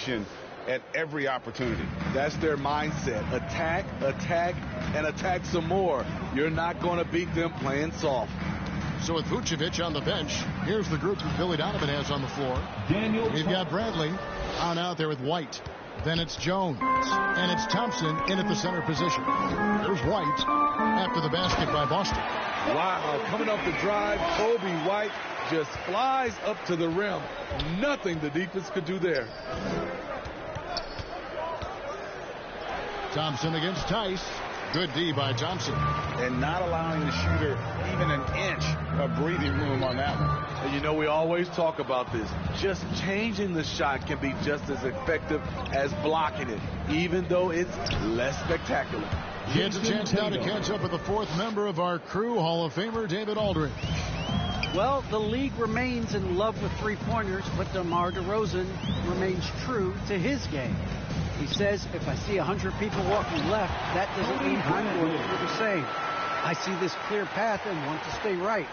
possession at every opportunity. That's their mindset. Attack, attack, and attack some more. You're not going to beat them playing soft. So with Vucevic on the bench, here's the group that Billy Donovan has on the floor. We've got Bradley on out there with White. Then it's Jones. And it's Thompson in at the center position. There's White after the basket by Boston. Wow, coming off the drive, Kobe White just flies up to the rim. Nothing the defense could do there. Thompson against Tice. Good D by Thompson. And not allowing the shooter even an inch of breathing room on that one. And you know, we always talk about this. Just changing the shot can be just as effective as blocking it, even though it's less spectacular. He has a chance now to catch up with the fourth member of our crew, Hall of Famer David Aldridge. Well, the league remains in love with three-pointers, but DeMar DeRozan remains true to his game. He says, if I see 100 people walking left, that doesn't mean I'm going to do the same. I see this clear path and want to stay right.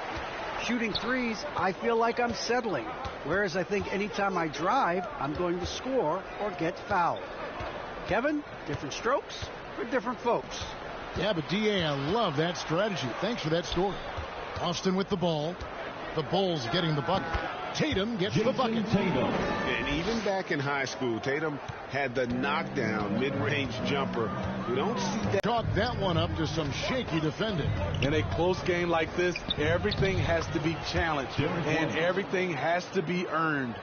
Shooting threes, I feel like I'm settling. Whereas I think anytime I drive, I'm going to score or get fouled. Kevin, different strokes for different folks. Yeah, but D.A., I love that strategy. Thanks for that story. Austin with the ball. The Bulls getting the bucket. Tatum gets the bucket. And even back in high school, Tatum had the knockdown mid-range jumper. We don't see that. Chalk that one up to some shaky defending. In a close game like this, everything has to be challenged and everything has to be earned.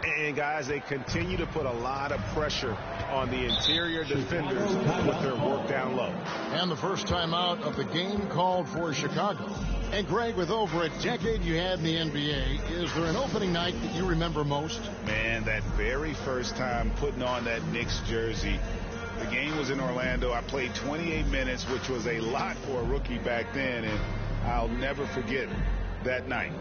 And guys, they continue to put a lot of pressure on the interior defenders with their work down low. And the first time out of the game called for Chicago. And Greg, with over a decade you had in the NBA, is there an opening night that you remember most? Man, that very first time putting on that Knicks jersey. The game was in Orlando. I played 28 minutes, which was a lot for a rookie back then, and I'll never forget that night.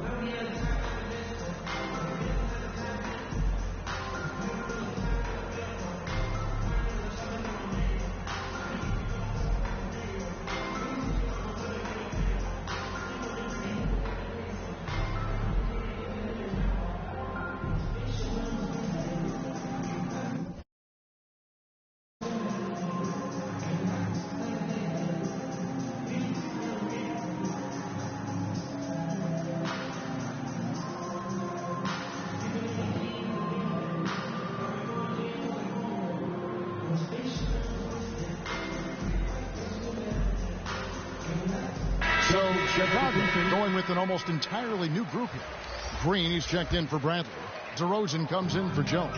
So Chicago going with an almost entirely new group here. Green, he's checked in for Bradley. DeRozan comes in for Jones.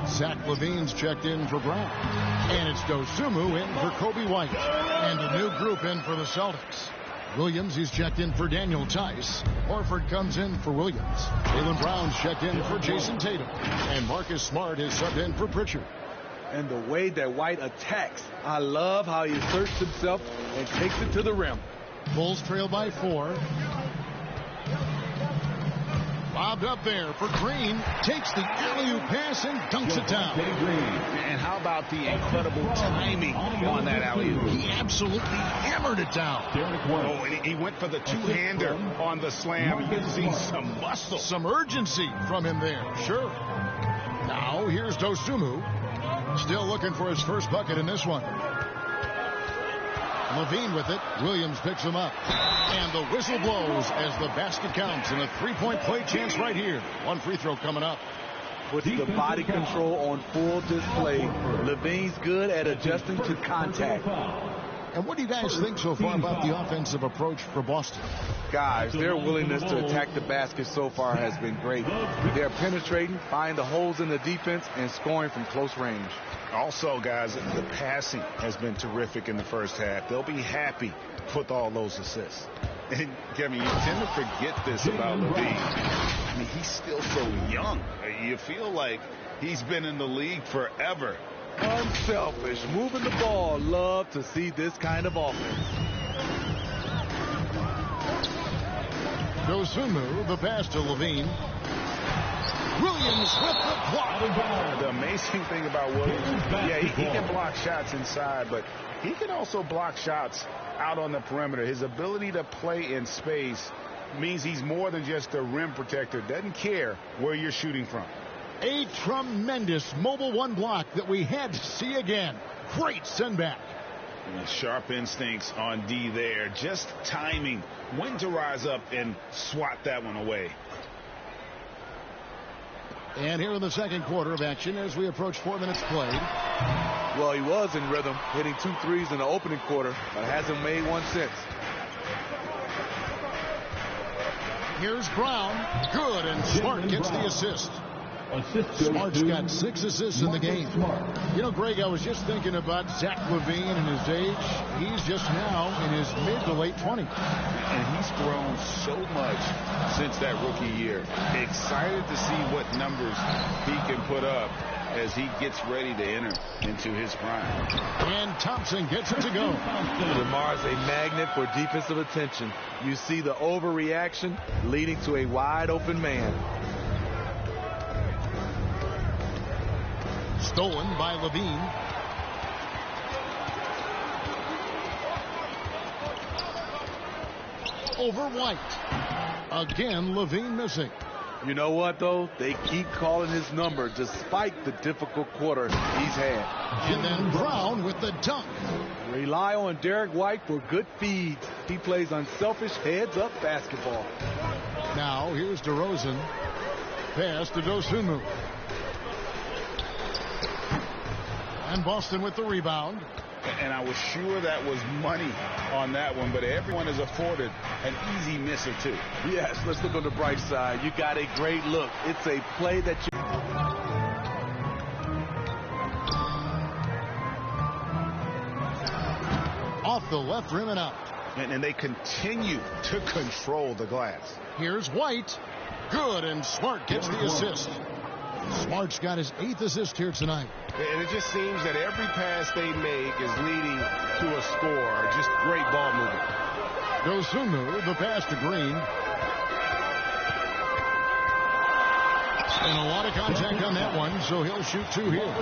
Zach LaVine's checked in for Brown. And it's Dosunmu in for Kobe White. And a new group in for the Celtics. Williams, he's checked in for Daniel Tice. Horford comes in for Williams. Jaylen Brown's checked in for Jason Tatum. And Marcus Smart is subbed in for Pritchard. And the way that White attacks, I love how he asserts himself and takes it to the rim. Bulls trail by 4. Lobbed up there for Green. Takes the alley-oop pass and dunks it down. And how about the incredible timing on that alley-oop? He absolutely hammered it down. Oh, and he went for the two-hander on the slam. You can see some muscle. Some urgency from him there. Sure. Now here's Dosunmu. Still looking for his first bucket in this one. LaVine with it. Williams picks him up. And the whistle blows as the basket counts. And a three-point play chance right here. One free throw coming up. Puts the body control on full display. LaVine's good at adjusting to contact. And what do you guys think so far about the offensive approach for Boston? Guys, their willingness to attack the basket so far has been great. They're penetrating, finding the holes in the defense, and scoring from close range. Also, guys, the passing has been terrific in the first half. They'll be happy with all those assists. And, Kevin, you tend to forget this about LaVine. I mean, he's still so young. You feel like he's been in the league forever. Unselfish, moving the ball. Love to see this kind of offense. Dosunmu, the pass to LaVine. Williams with the block. The amazing thing about Williams, yeah, he can block shots inside, but he can also block shots out on the perimeter. His ability to play in space means he's more than just a rim protector. Doesn't care where you're shooting from. A tremendous mobile one block that we had to see again. Great send back. Sharp instincts on D there. Just timing when to rise up and swat that one away. And here in the second quarter of action as we approach 4 minutes played. Well, he was in rhythm, hitting 2 threes in the opening quarter, but hasn't made one since. Here's Brown. Good, and Smart gets the assist. Smart's got 6 assists in the game. You know, Greg, I was just thinking about Zach LaVine and his age. He's just now in his mid to late 20s. And he's grown so much since that rookie year. Excited to see what numbers he can put up as he gets ready to enter into his prime. And Thompson gets it to go. Lamar's a magnet for defensive attention. You see the overreaction leading to a wide open man. Stolen by Levine. Over White. Again, Levine missing. You know what, though? They keep calling his number despite the difficult quarter he's had. And then Brown with the dunk. Rely on Derek White for good feeds. He plays unselfish heads-up basketball. Now, here's DeRozan. Pass to Dosunmu. And Boston with the rebound. And I was sure that was money on that one, but everyone is afforded an easy miss or two. Yes, let's look on the bright side. You got a great look. It's a play that you... Off the left rim and out. And they continue to control the glass. Here's White. Good, and Smart gets the assist. Smart's got his 8th assist here tonight. And it just seems that every pass they make is leading to a score. Just great ball movement. Dosunmu, the pass to Green. And a lot of contact on that one, so he'll shoot 2 here.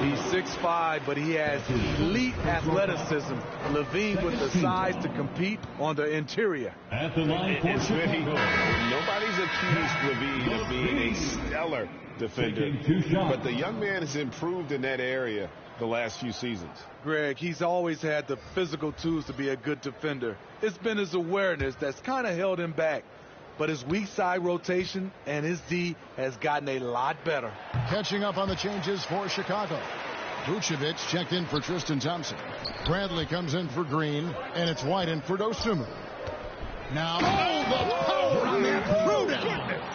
He's 6'5", but he has elite athleticism. Levine with the size to compete on the interior. At the line for Chicago. Nobody's accused Levine of being a stellar defender, but the young man has improved in that area the last few seasons. Greg, he's always had the physical tools to be a good defender. It's been his awareness that's kind of held him back. But his weak side rotation and his D has gotten a lot better. Catching up on the changes for Chicago. Vucevic checked in for Tristan Thompson. Bradley comes in for Green, and it's White in for Dosunmu. Now, the power on that throwdown.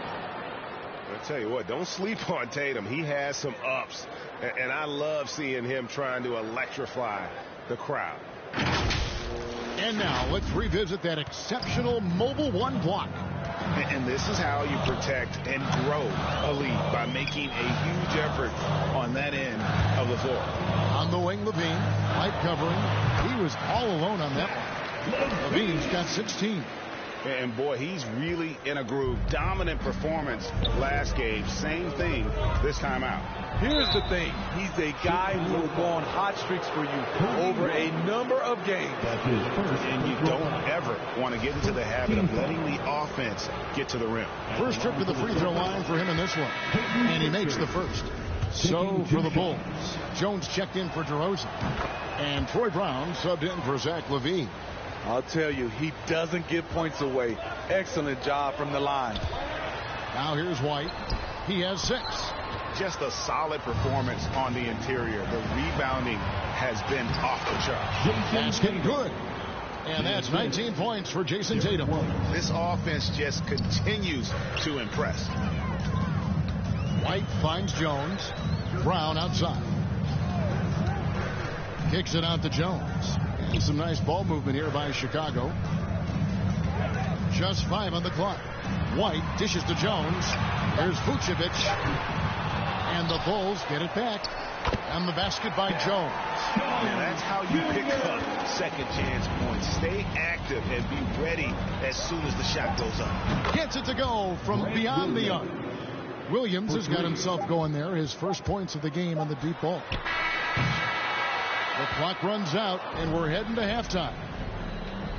I tell you what, don't sleep on Tatum. He has some ups, and I love seeing him trying to electrify the crowd. And now let's revisit that exceptional mobile one block. And this is how you protect and grow a lead, by making a huge effort on that end of the floor. On the wing, Levine, light covering. He was all alone on that one. Levine's got 16. And boy, he's really in a groove. Dominant performance last game. Same thing this time out. Here's the thing. He's a guy who will go on hot streaks for you over a number of games. And you don't ever want to get into the habit of letting the offense get to the rim. First trip to the free throw line for him in this one. And he makes the first. So for the Bulls, Jones checked in for DeRozan. And Troy Brown subbed in for Zach LaVine. I'll tell you, he doesn't give points away. Excellent job from the line. Now here's White. He has 6. Just a solid performance on the interior. The rebounding has been off the charts. Basket good. And that's 19 points for Jason Tatum. This offense just continues to impress. White finds Jones. Brown outside. Kicks it out to Jones. And some nice ball movement here by Chicago. Just 5 on the clock. White dishes to Jones. There's Vucevic. And the Bulls get it back. And the basket by Jones. And that's how you pick up second chance points. Stay active and be ready as soon as the shot goes up. Gets it to go from beyond the arc. Williams has got himself going there. His first points of the game on the deep ball. The clock runs out, and we're heading to halftime.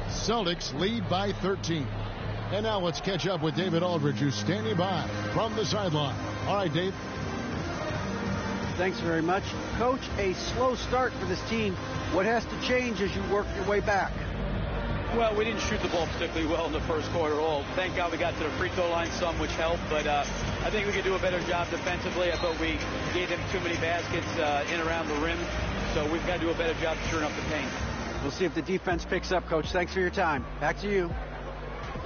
Celtics lead by 13. And now let's catch up with David Aldridge, who's standing by from the sideline. All right, Dave. Thanks very much. Coach, a slow start for this team. What has to change as you work your way back? Well, we didn't shoot the ball particularly well in the first quarter at all. Thank God we got to the free throw line some, which helped. But I think we could do a better job defensively. I thought we gave them too many baskets in around the rim. So we've got to do a better job shoring up the paint. We'll see if the defense picks up, Coach. Thanks for your time. Back to you.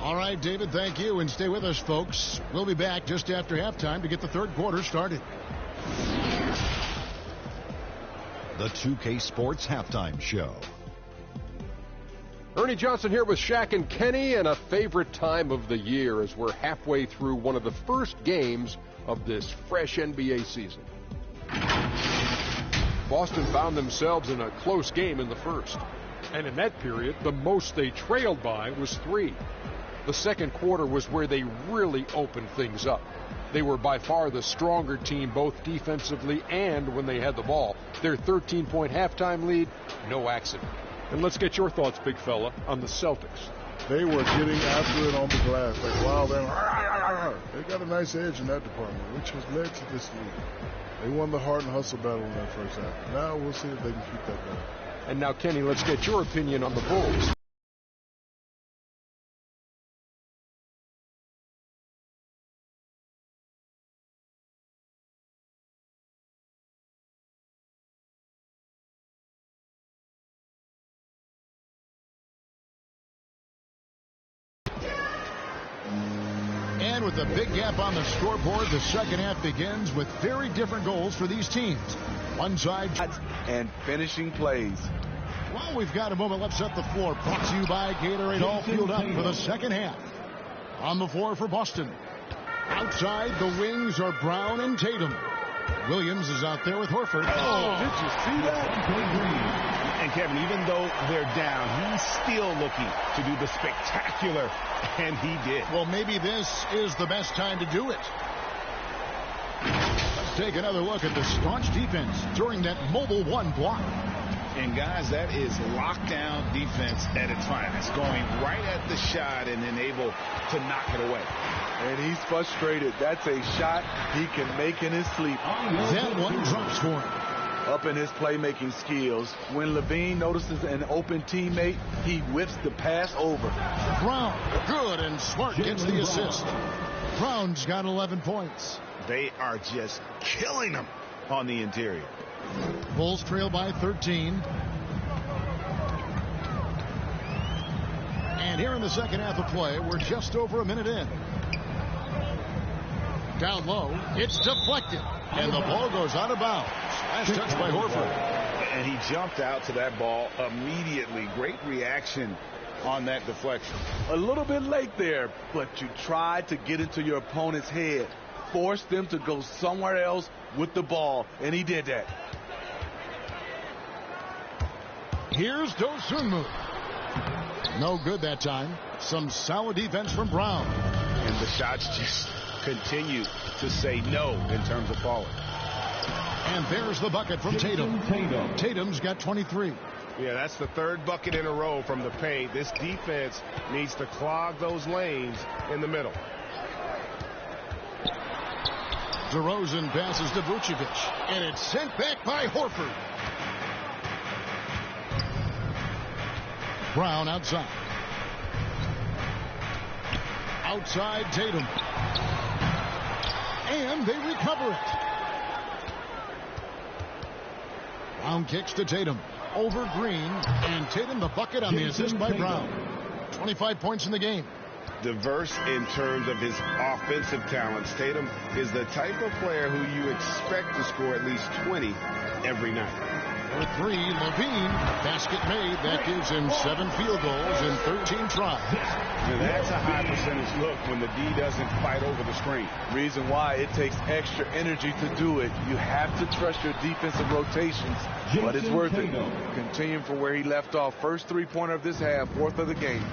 All right, David, thank you. And stay with us, folks. We'll be back just after halftime to get the third quarter started. The 2K Sports Halftime Show. Ernie Johnson here with Shaq and Kenny, and a favorite time of the year as we're halfway through one of the first games of this fresh NBA season. Boston found themselves in a close game in the first. And in that period, the most they trailed by was 3. The second quarter was where they really opened things up. They were by far the stronger team, both defensively and when they had the ball. Their 13-point halftime lead, no accident. And let's get your thoughts, big fella, on the Celtics. They were getting after it on the glass. Like, wow, they got a nice edge in that department, which has led to this lead. They won the heart and hustle battle in that first half. Now we'll see if they can keep that going. And now, Kenny, let's get your opinion on the Bulls. And with a big gap on the scoreboard, the second half begins with very different goals for these teams. One side and finishing plays. Well, we've got a moment. Let's set the floor. Brought to you by Gatorade, all fueled up for the second half. On the floor for Boston. Outside, the wings are Brown and Tatum. Williams is out there with Horford. Oh, did you see that? And Kevin, even though they're down, he's still looking to do the spectacular, and he did. Well, maybe this is the best time to do it. Let's take another look at the staunch defense during that mobile one block. And guys, that is lockdown defense at its finest, going right at the shot and then able to knock it away. And he's frustrated. That's a shot he can make in his sleep. That one drops for him. Up in his playmaking skills. When Levine notices an open teammate, he whips the pass over. Brown, good, and Smart gets the assist. Brown's got 11 points. They are just killing them on the interior. Bulls trail by 13. And here in the second half of play, we're just over a minute in. Down low, it's deflected, and the ball goes out of bounds. Last touch by Horford. And he jumped out to that ball immediately. Great reaction on that deflection. A little bit late there, but you tried to get into your opponent's head. Force them to go somewhere else with the ball, and he did that. Here's Dosunmu. No good that time. Some solid defense from Brown. And the shots just continue to say no in terms of falling. And there's the bucket from Tatum. Tatum's got 23. Yeah, that's the third bucket in a row from the paint. This defense needs to clog those lanes in the middle. DeRozan passes to Vucevic, and it's sent back by Horford. Brown outside. Outside Tatum. And they recover it. Brown kicks to Tatum. Over Green. And Tatum the bucket on the assist by Brown. 25 points in the game. Diverse in terms of his offensive talents. Tatum is the type of player who you expect to score at least 20 every night. For 3, Levine, basket made. That gives him 7 field goals in 13 tries. And that's a high percentage look when the D doesn't fight over the screen. Reason why it takes extra energy to do it. You have to trust your defensive rotations, but it's worth it. Continuing from where he left off. First three-pointer of this half, fourth of the game.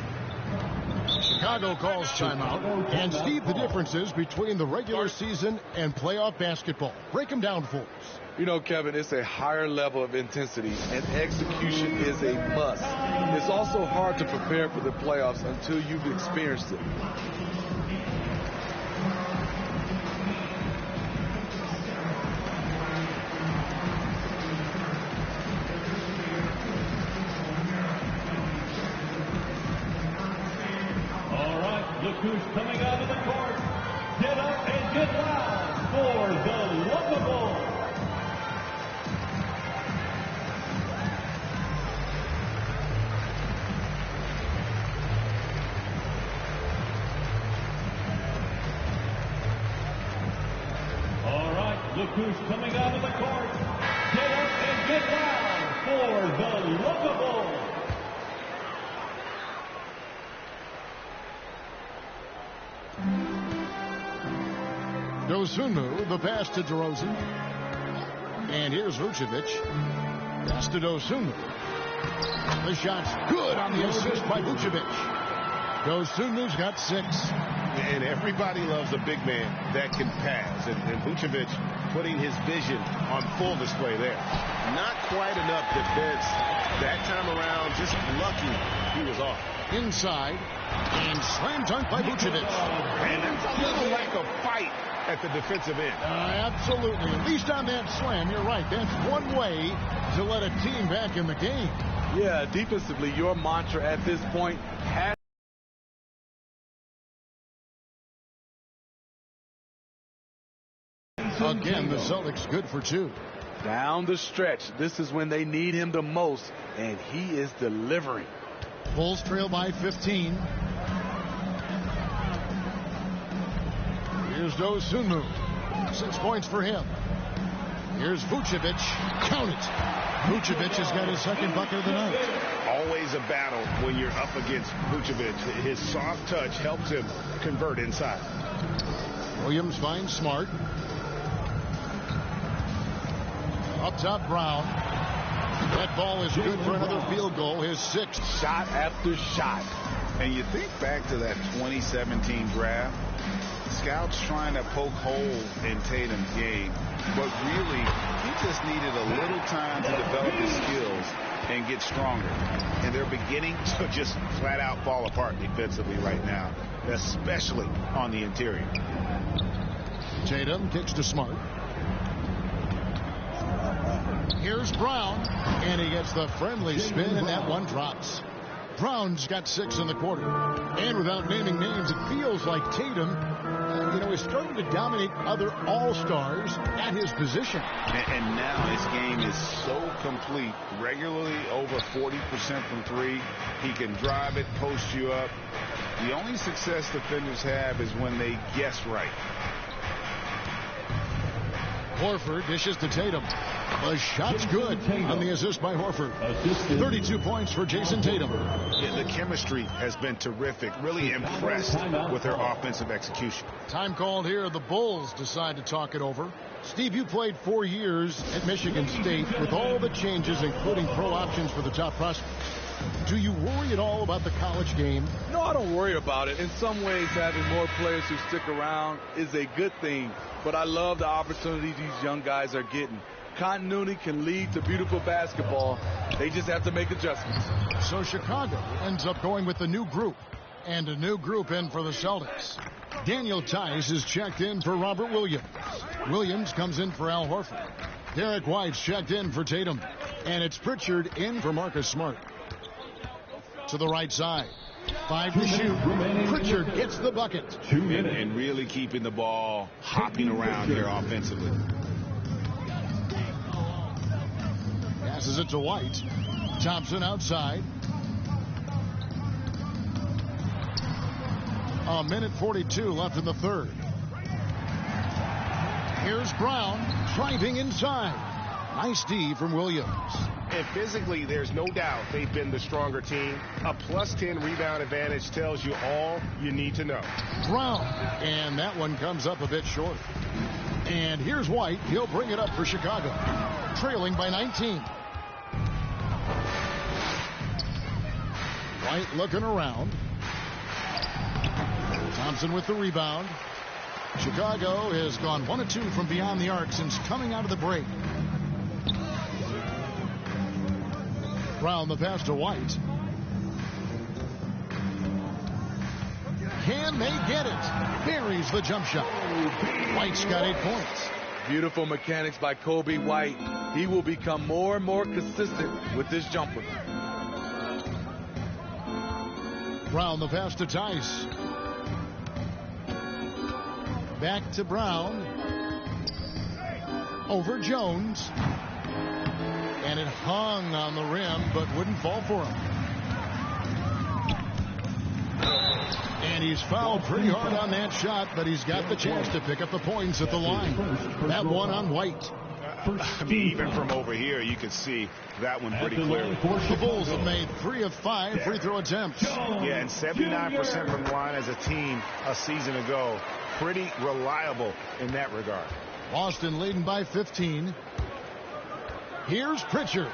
Chicago calls timeout. And Steve, the differences between the regular season and playoff basketball. Break them down for us. You know, Kevin, it's a higher level of intensity, and execution is a must. It's also hard to prepare for the playoffs until you've experienced it. who's coming out of the court. Get up and get loud for the Lovable. All right, look who's coming out of the court. Get up and get loud for the Lovable. Dosunmu, the pass to DeRozan. And here's Vucevic. Pass to Dosunmu. The shot's good on the assist by Vucevic. Dosunmu's got 6. And everybody loves a big man that can pass. And Vucevic putting his vision on full display there. Not quite enough defense that time around. Just lucky he was off. Inside. And slam dunk by Vucevic. And that's a little lack of fight at the defensive end. Absolutely. At least on that slam, you're right. That's one way to let a team back in the game. Yeah, defensively, your mantra at this point has again, the Celtics good for 2. down the stretch. This is when they need him the most, and he is delivering. Bulls trail by 15. Here's Dosunmu. 6 points for him. Here's Vucevic. Count it. Vucevic has got his second bucket of the night. Always a battle when you're up against Vucevic. His soft touch helps him convert inside. Williams finds Smart. Up top, Brown. That ball is good for another field goal. His 6th. Shot after shot. And you think back to that 2017 draft. Scouts trying to poke holes in Tatum's game, but really he just needed a little time to develop his skills and get stronger. And they're beginning to just flat out fall apart defensively right now, especially on the interior. Tatum kicks to Smart. Here's Brown, and he gets the friendly spin, and that one drops. Brown's got 6 in the quarter. And without naming names, it feels like Tatum, is starting to dominate other all-stars at his position. And now his game is so complete. Regularly over 40% from 3. He can drive it, post you up. The only success defenders have is when they guess right. Horford dishes to Tatum. The shot's good on the assist by Horford. 32 points for Jason Tatum. Yeah, the chemistry has been terrific. Really impressed with their offensive execution. Time called here. The Bulls decide to talk it over. Steve, you played 4 years at Michigan State with all the changes, including pro options for the top prospects. Do you worry at all about the college game? No, I don't worry about it. In some ways, having more players who stick around is a good thing. But I love the opportunity these young guys are getting. Continuity can lead to beautiful basketball. They just have to make adjustments. So Chicago ends up going with the new group. And a new group in for the Celtics. Daniel Tice is checked in for Robert Williams. Williams comes in for Al Horford. Derek White's checked in for Tatum. And it's Pritchard in for Marcus Smart. To the right side. 5 to shoot. Pritchard gets the bucket. And really keeping the ball hopping around here offensively. Passes it to White. Thompson outside. A minute 42 left in the third. Here's Brown driving inside. Nice D from Williams. And physically, there's no doubt they've been the stronger team. A +10 rebound advantage tells you all you need to know. Brown, and that one comes up a bit short. And here's White. He'll bring it up for Chicago, trailing by 19. White looking around. Thompson with the rebound. Chicago has gone 1 of 2 from beyond the arc since coming out of the break. Brown the pass to White. Can they get it? Buries the jump shot. White's got 8 points. Beautiful mechanics by Kobe White. He will become more and more consistent with this jumper. Brown the pass to Tice. Back to Brown. Over Jones. And it hung on the rim, but wouldn't fall for him. And he's fouled pretty hard on that shot, but he's got the chance to pick up the points at the line. That one on White. I mean, even from over here, you could see that one pretty clearly. The Bulls have made 3 of 5 free throw attempts. Yeah, and 79% from the line as a team a season ago. Pretty reliable in that regard. Boston leading by 15. Here's Pritchard.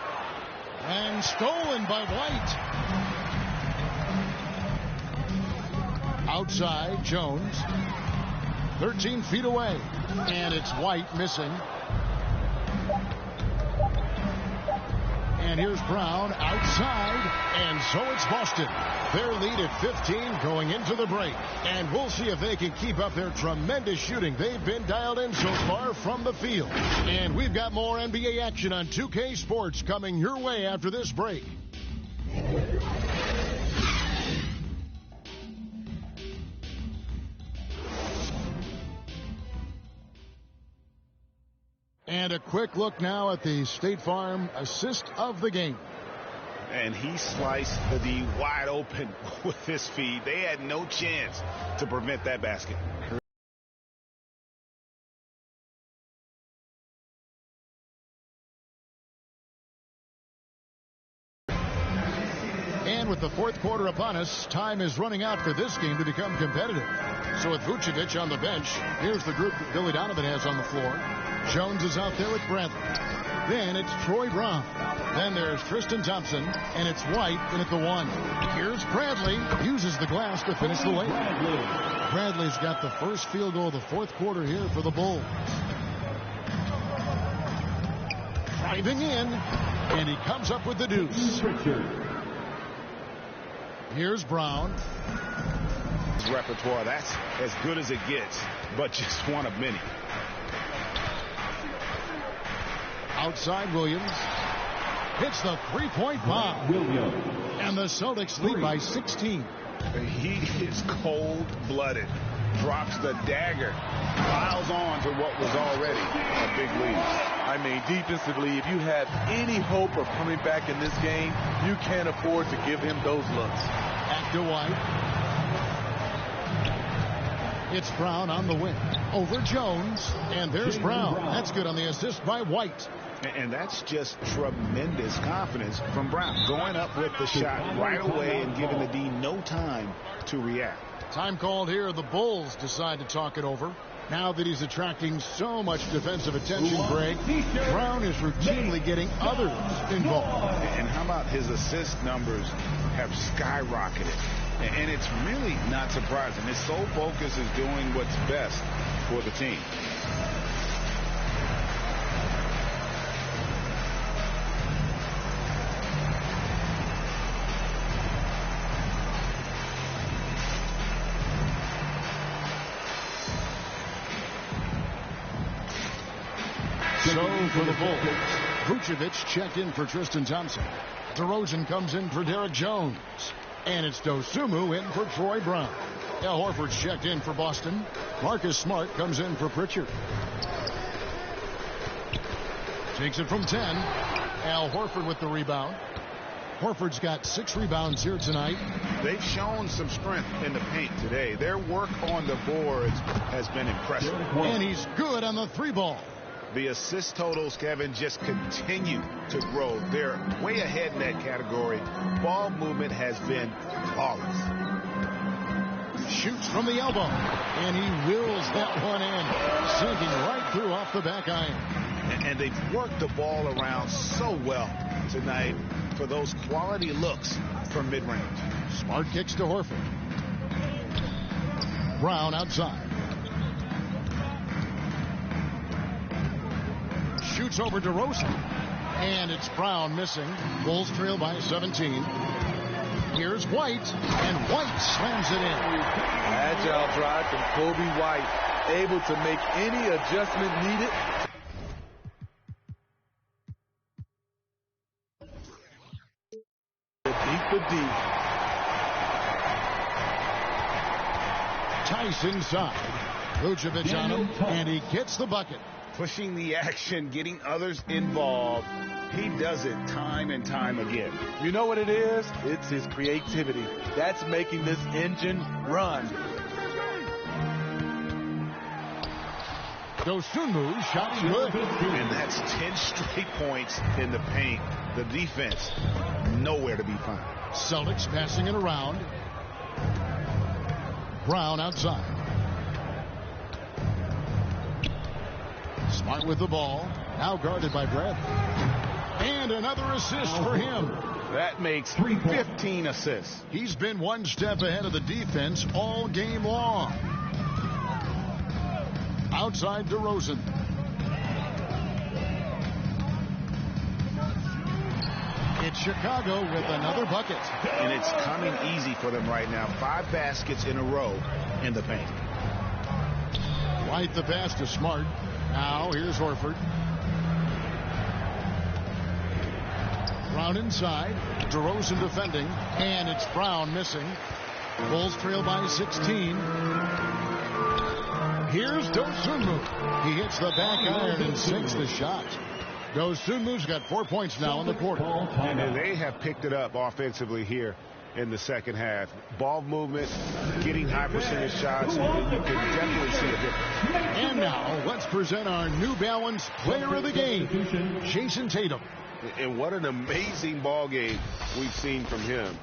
And stolen by White. Outside, Jones. 13 feet away. And it's White missing. And here's Brown outside. And so it's Boston. Their lead at 15 going into the break. And we'll see if they can keep up their tremendous shooting. They've been dialed in so far from the field. And we've got more NBA action on 2K Sports coming your way after this break. And a quick look now at the State Farm assist of the game. And he sliced the D wide open with his feet. They had no chance to prevent that basket. And with the fourth quarter upon us, time is running out for this game to become competitive. So with Vucevic on the bench, here's the group that Billy Donovan has on the floor. Jones is out there with Bradley. Then it's Troy Brown. Then there's Tristan Thompson, and it's White in at the 1. Here's Bradley. Uses the glass to finish the layup. Bradley's got the first field goal of the fourth quarter here for the Bulls. Driving in, and he comes up with the deuce. Here's Brown. His repertoire, that's as good as it gets, but just one of many. Outside Williams. Hits the three-point bomb. And the Celtics lead by 16. He is cold-blooded. Drops the dagger. Piles on to what was already a big lead. I mean, defensively, if you have any hope of coming back in this game, you can't afford to give him those looks. Back to White. It's Brown on the wing. Over Jones. And there's Brown. That's good on the assist by White. And that's just tremendous confidence from Brown. Going up with the shot right away and giving the D no time to react. Time called here. The Bulls decide to talk it over. Now that he's attracting so much defensive attention, Greg, Brown is routinely getting others involved. And how about his assist numbers have skyrocketed? And it's really not surprising. His sole focus is doing what's best for the team. So for the Bulls, Vucevic checked in for Tristan Thompson. DeRozan comes in for Derek Jones. And it's Dosunmu in for Troy Brown. Al Horford's checked in for Boston. Marcus Smart comes in for Pritchard. Takes it from 10. Al Horford with the rebound. Horford's got 6 rebounds here tonight. They've shown some strength in the paint today. Their work on the boards has been impressive. And he's good on the 3-ball. The assist totals, Kevin, just continue to grow. They're way ahead in that category. Ball movement has been flawless. Shoots from the elbow, and he wills that one in, sinking right through off the back iron. And they've worked the ball around so well tonight for those quality looks from mid-range. Smart kicks to Horford. Brown outside. Shoots over DeRozan. And it's Brown missing. Bulls trail by 17. Here's White. And White slams it in. Agile drive from Kobe White. Able to make any adjustment needed. Beat the D. Tice inside. Vucevic on him, and he gets the bucket. Pushing the action, getting others involved. He does it time and time again. You know what it is? It's his creativity. That's making this engine run. Dosunmu shot good. And that's 10 straight points in the paint. The defense, nowhere to be found. Celtics passing it around. Brown outside. Smart with the ball. Now guarded by Bradley. And another assist for him. That makes 15 assists. He's been one step ahead of the defense all game long. Outside DeRozan. It's Chicago with another bucket. And it's coming easy for them right now. 5 baskets in a row in the paint. Right the pass to Smart. Now here's Horford. Brown inside. DeRozan defending. And it's Brown missing. Bulls trail by 16. Here's Dosunmu. He hits the back iron and sinks the shot. Dosunmu's got 4 points now in the quarter. And they have picked it up offensively here in the second half. Ball movement, getting high percentage shots, and you can definitely see a difference. And now let's present our New Balance player of the game, Jason Tatum. And what an amazing ball game we've seen from him.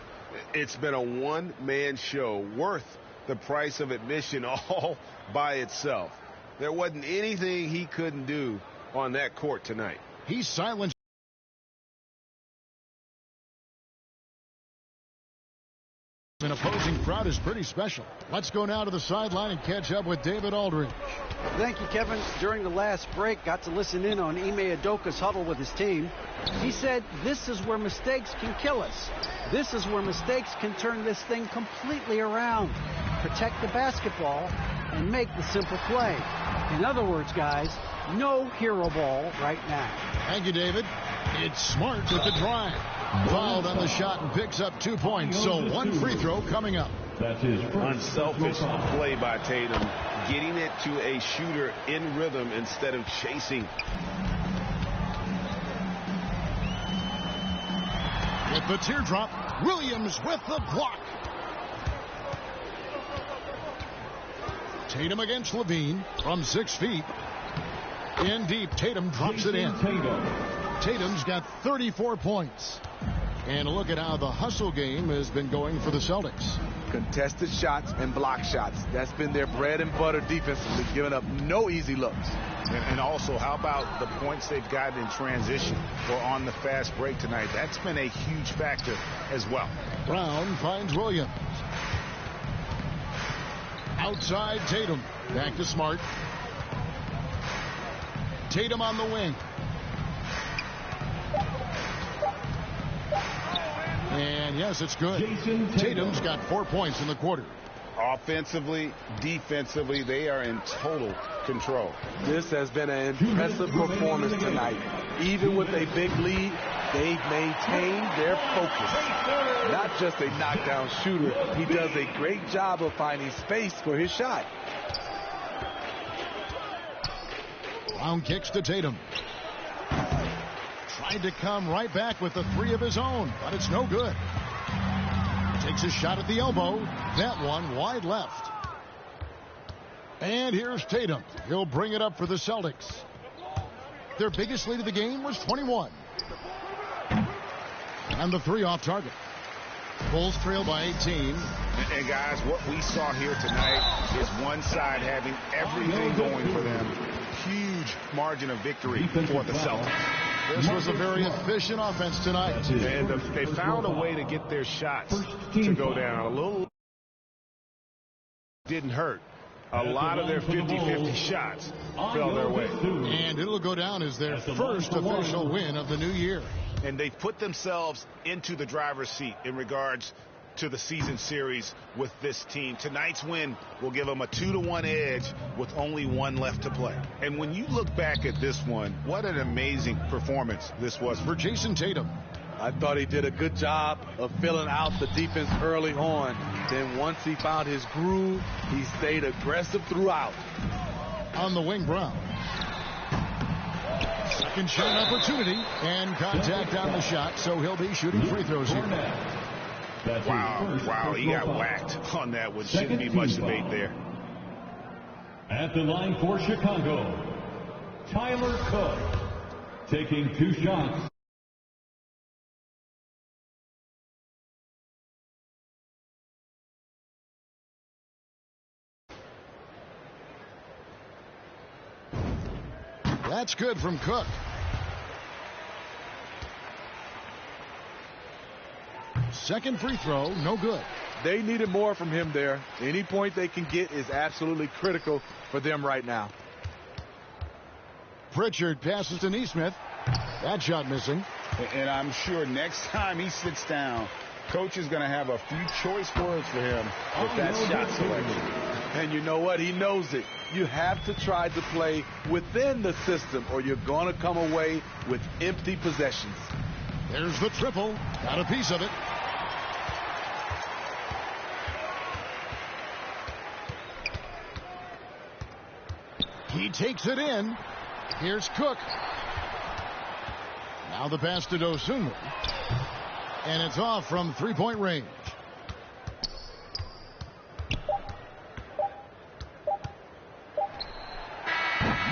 It's been a one-man show worth the price of admission all by itself. There wasn't anything he couldn't do on that court tonight. He's silenced. An opposing crowd is pretty special. Let's go now to the sideline and catch up with David Aldridge. Thank you, Kevin. During the last break, got to listen in on Ime Udoka's huddle with his team. He said, this is where mistakes can kill us. This is where mistakes can turn this thing completely around. Protect the basketball and make the simple play. In other words, guys, no hero ball right now. Thank you, David. It's Smart with the drive. Fouled on the shot and picks up 2 points. So 1 free throw coming up. That's his Unselfish play by Tatum, getting it to a shooter in rhythm instead of chasing. With the teardrop, Williams with the block. Tatum against Levine from 6 feet. In deep, Tatum drops it in. Tatum's got 34 points. And look at how the hustle game has been going for the Celtics. Contested shots and block shots. That's been their bread and butter defensively, giving up no easy looks. And also, how about the points they've gotten in transition or on the fast break tonight? That's been a huge factor as well. Brown finds Williams. Outside Tatum. Back to Smart. Tatum on the wing. And yes, it's good. Tatum's got 4 points in the quarter. Offensively, defensively, they are in total control. This has been an impressive performance tonight. Even with a big lead, they've maintained their focus. Not just a knockdown shooter, he does a great job of finding space for his shot. Brown kicks to Tatum. Tried to come right back with the 3 of his own, but it's no good. Takes a shot at the elbow. That one wide left. And here's Tatum. He'll bring it up for the Celtics. Their biggest lead of the game was 21. And the 3 off target. Bulls trail by 18. And guys, what we saw here tonight is one side having everything going for them. Huge margin of victory for the Celtics. This was a very efficient offense tonight. And they found a way to get their shots to go down. A little didn't hurt. A lot of their 50-50 shots fell their way. And it'll go down as their first official win of the new year. And they've put themselves into the driver's seat in regards to the season series with this team. Tonight's win will give them a 2-1 edge with only 1 left to play. And when you look back at this one, what an amazing performance this was for Jason Tatum. I thought he did a good job of filling out the defense early on. Then once he found his groove, he stayed aggressive throughout. On the wing, Brown. Second shot opportunity and contact on the shot, so he'll be shooting free throws here. Wow, he got whacked on that one. Shouldn't be much debate there. At the line for Chicago, Tyler Cook, taking 2 shots. That's good from Cook. Second free throw, no good. They needed more from him there. Any point they can get is absolutely critical for them right now. Pritchard passes to Nesmith. That shot missing. And I'm sure next time he sits down, coach is going to have a few choice words for him with that shot selection. And you know what? He knows it. You have to try to play within the system or you're going to come away with empty possessions. There's the triple. Got a piece of it. He takes it in. Here's Cook. Now the pass to Dosunmu. And it's off from three-point range.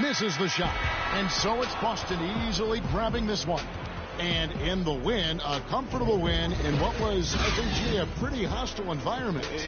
Misses the shot. And so it's Boston easily grabbing this one. And in the win, a comfortable win in what was, I think, a pretty hostile environment.